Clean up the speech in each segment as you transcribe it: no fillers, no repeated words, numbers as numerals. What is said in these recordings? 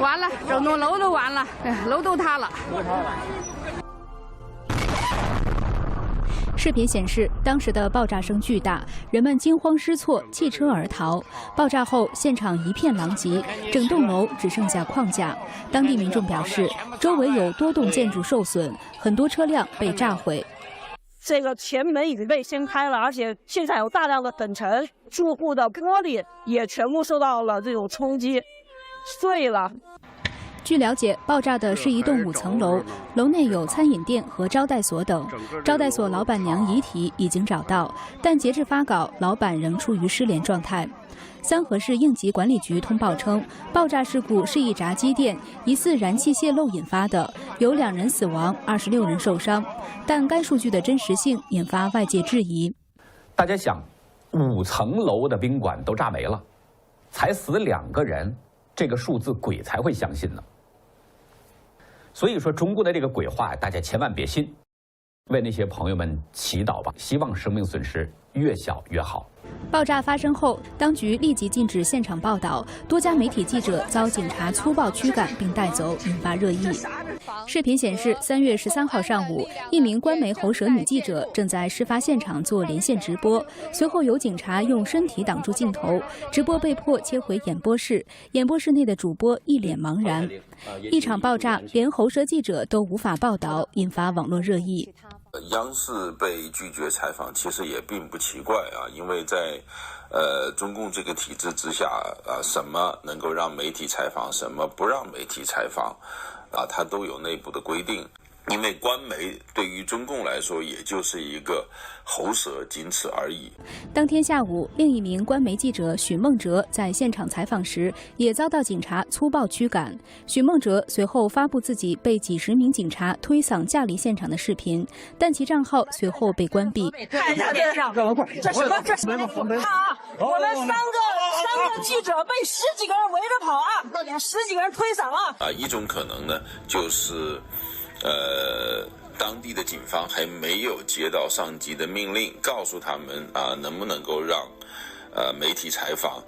完了，整栋楼都完了，楼都塌了。视频显示，当时的爆炸声巨大，人们惊慌失措，弃车而逃。爆炸后，现场一片狼藉，整栋楼只剩下框架。当地民众表示，周围有多栋建筑受损，很多车辆被炸毁。这个前门已经被掀开了，而且现在有大量的粉尘，住户的玻璃也全部受到了这种冲击，碎了。据了解，爆炸的是一栋5层楼，楼内有餐饮店和招待所等。招待所老板娘遗体已经找到，但截至发稿，老板仍处于失联状态。三河市应急管理局通报称，爆炸事故是一炸鸡店疑似燃气泄漏引发的，有2人死亡，26人受伤，但该数据的真实性引发外界质疑。大家想，5层楼的宾馆都炸没了，才死2个人，这个数字鬼才会相信呢。所以说，中国的这个鬼话，大家千万别信。为那些朋友们祈祷吧，希望生命损失越小越好。爆炸发生后，当局立即禁止现场报道，多家媒体记者遭警察粗暴驱赶并带走，引发热议。视频显示，3月13号上午，一名官媒喉舌女记者正在事发现场做连线直播，随后有警察用身体挡住镜头，直播被迫切回演播室，演播室内的主播一脸茫然。一场爆炸，连喉舌记者都无法报道，引发网络热议。央视被拒绝采访，其实也并不奇怪啊，因为在中共这个体制之下啊，什么能够让媒体采访，什么不让媒体采访，啊，它都有内部的规定。因为官媒对于中共来说，也就是一个喉舌，仅此而已。当天下午，另一名官媒记者许梦哲在现场采访时，也遭到警察粗暴驱赶。许梦哲随后发布自己被几十名警察推搡架离现场的视频，但其账号随后被关闭。看一下这上，这什么？这什么？看啊，我们三个记者被10几个人围着跑啊，10几个人推搡啊。啊，一种可能呢，就是当地的警方还没有接到上级的命令，告诉他们啊，能不能够让媒体采访，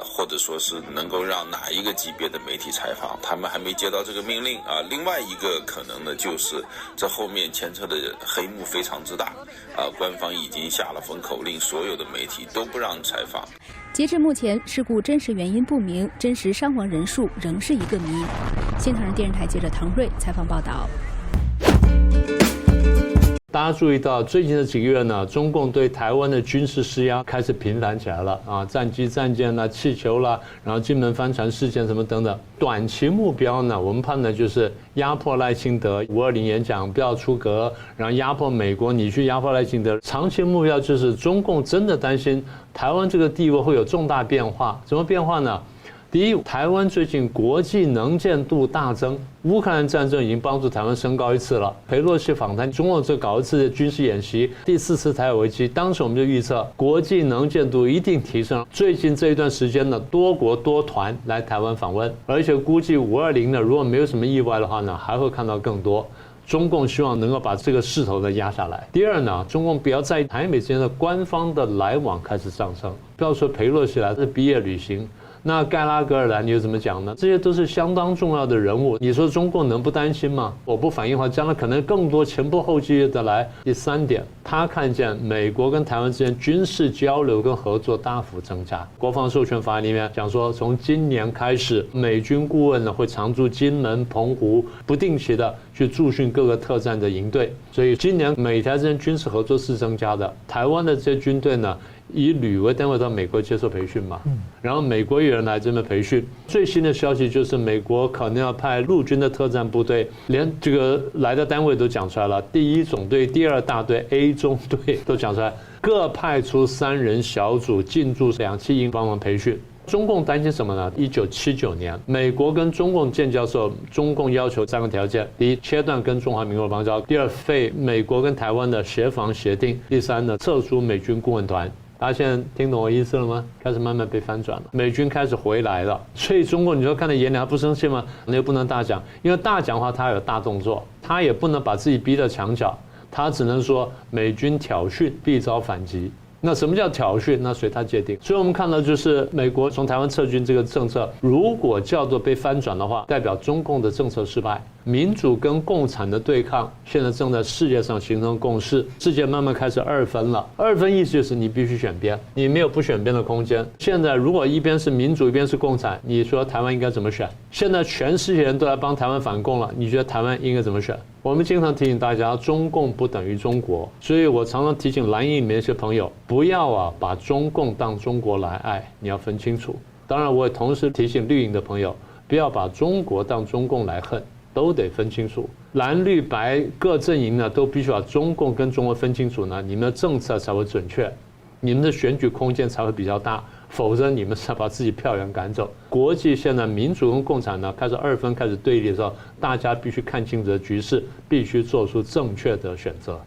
或者说是能够让哪一个级别的媒体采访，他们还没接到这个命令啊。另外一个可能呢，就是这后面牵扯的黑幕非常之大啊，官方已经下了封口令，所有的媒体都不让采访。截至目前，事故真实原因不明，真实伤亡人数仍是一个谜。新唐人电视台记者唐瑞采访报道。大家注意到，最近的几个月呢，中共对台湾的军事施压开始频繁起来了啊，战机、战舰啦、气球啦，然后金门帆船事件什么等等。短期目标呢，我们判断就是压迫赖清德，520演讲不要出格，然后压迫美国，你去压迫赖清德。长期目标就是中共真的担心台湾这个地位会有重大变化，什么变化呢？第一，台湾最近国际能见度大增，乌克兰战争已经帮助台湾升高一次了。裴洛西访谈，中共这搞一次军事演习，第4次台海危机，当时我们就预测国际能见度一定提升。最近这一段时间呢，多国多团来台湾访问，而且估计520呢，如果没有什么意外的话呢，还会看到更多。中共希望能够把这个势头呢压下来。第二呢，中共不要在台美之间的官方的来往开始上升，不要说裴洛西来是毕业旅行。那盖拉格尔兰你又怎么讲呢？这些都是相当重要的人物，你说中共能不担心吗？我不反映的话，将来可能更多前仆后继的来。第3点，他看见美国跟台湾之间军事交流跟合作大幅增加。国防授权法案里面讲说，从今年开始，美军顾问呢会常驻金门、澎湖，不定期的去驻训各个特战的营队。所以今年美台之间军事合作是增加的。台湾的这些军队呢，以旅为单位到美国接受培训嘛，然后美国有人来这边培训。最新的消息就是美国可能要派陆军的特战部队，连这个来的单位都讲出来了，第1总队、第2大队、A 中队都讲出来，各派出3人小组进驻2栖营帮忙培训。中共担心什么呢？1979年，美国跟中共建交的时候，中共要求3个条件：第一，切断跟中华民国邦交；第二，废美国跟台湾的协防协定；第三呢，撤出美军顾问团。大家现在听懂我意思了吗？开始慢慢被翻转了，美军开始回来了。所以中共你说看在眼里，他不生气吗？那又不能大讲，因为大讲的话，他有大动作，他也不能把自己逼到墙角，他只能说美军挑衅必遭反击。那什么叫挑衅？那随他界定。所以我们看到，就是美国从台湾撤军这个政策，如果叫做被翻转的话，代表中共的政策失败。民主跟共产的对抗，现在正在世界上形成共识，世界慢慢开始二分了。二分意思就是你必须选边，你没有不选边的空间。现在如果一边是民主，一边是共产，你说台湾应该怎么选？现在全世界人都来帮台湾反共了，你觉得台湾应该怎么选？我们经常提醒大家，中共不等于中国，所以我常常提醒蓝营里面一些朋友，不要把中共当中国来爱，你要分清楚。当然，我也同时提醒绿营的朋友，不要把中国当中共来恨，都得分清楚。蓝绿白各阵营呢，都必须把中共跟中国分清楚呢，你们的政策才会准确，你们的选举空间才会比较大。否则你们是要把自己票源赶走。国际现在民主跟共产呢开始二分，开始对立的时候，大家必须看清楚局势，必须做出正确的选择。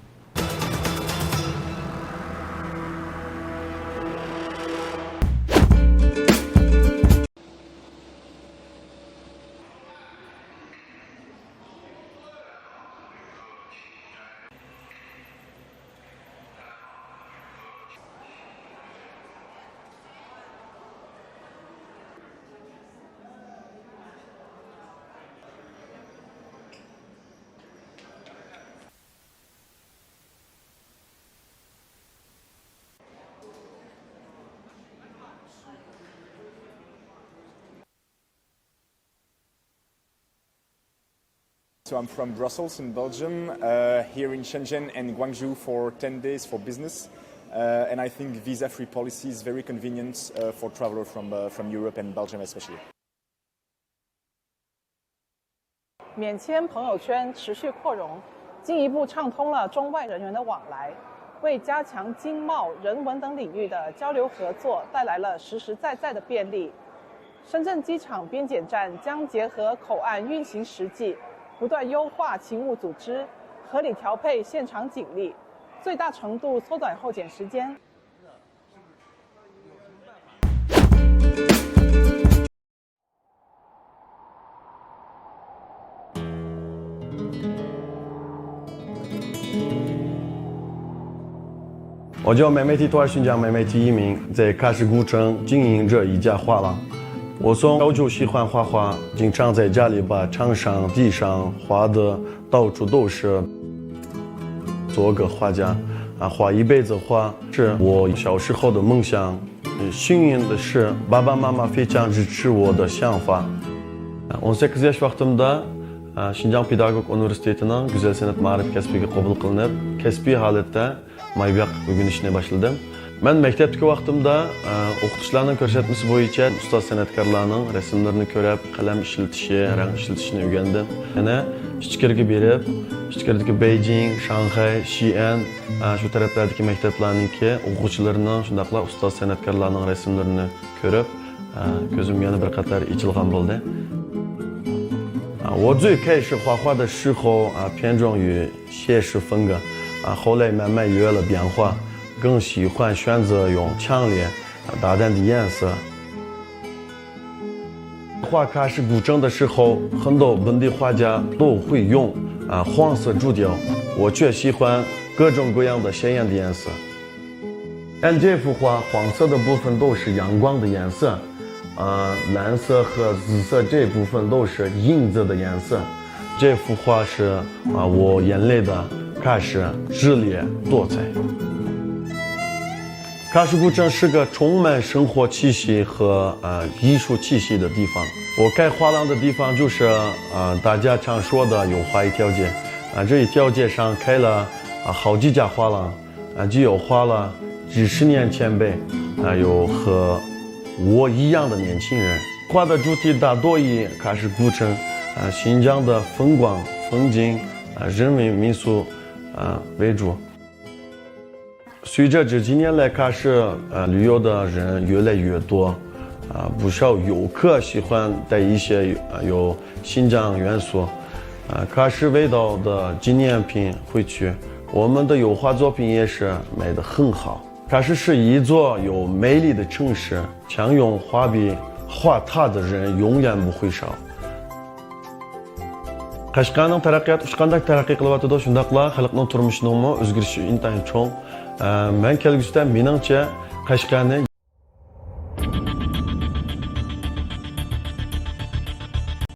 So I'm from Brussels in Belgium, here in Shenzhen and Guangzhou for 10 days for business. And I think visa-free policy is very convenient for travelers from Europe and Belgium especially. 免签朋友圈持续扩容，进一步畅通了中外人员的往来，为加强经贸、人文等领域的交流合作带来了实实在在的便利。深圳机场边检站将结合口岸运行实际，不断优化勤务组织，合理调配现场警力，最大程度缩短候检时间。我叫美媒体托尔勋奖美媒体一名，在喀什古城经营着一家画廊。我从小就喜欢画画，经常在家里把墙上、地上画的到处都是。做个画家，画一辈子画是我小时候的梦想。幸运的是，爸爸妈妈非常支持我的想法。18 yaş vaqtimda Şinjan Pedagog Universitetining Güzel Sanat Ma'rif kasbiga qabul qilinib, kasbiy holatda mayboq o'rganishni boshladim. Men maktabdagi vaqtimda o'qituvchilarning ko'rsatmasi bo'yicha ustoz san'atkorlarning rasmlarini ko'rib, qalam ishlatishi, rang ishlatishni o'rgandim. Yana ichkariga berib, ichkaridagi Beijing, Shanxay, Xi'an shu taraflardagi maktablarningki o'quvchilarining shundaqla ustoz san'atkorlarning rasmlarini ko'rib, ko'zim yana bir qator ichilgan bo'ldi. 我最开始画画的时候偏重于写实风格，后来慢慢有了变化。 更喜欢选择用强烈、大胆的颜色。画喀什古城的时候，很多本地画家都会用黄色主调，我却喜欢各种各样的鲜艳的颜色。按这幅画，黄色的部分都是阳光的颜色，蓝色和紫色这部分都是银子的颜色。这幅画是我眼里的喀什炽烈多彩。 喀什古城是个充满生活气息和艺术气息的地方。我开画廊的地方就是大家常说的有画一条街。这一条街上开了好几家画廊，既有画了几十年前辈，有和我一样的年轻人。画的主题大多以喀什古城、新疆的风光、风景、人文民俗为主。 随着这几年来喀什旅游的人越来越多，不少游客喜欢带一些有新疆元素、喀什味道的纪念品回去。我们的油画作品也是卖得很好。喀什是一座有魅力的城市，常用画笔画它的人永远不会少。 Qashqarning taraqqiyoti uch qanday taraqqiy qilyotdi, shundaqla xalqning turmushining o'zgarishi intayin cho'ng. Men kelgusida meningcha Qashqarni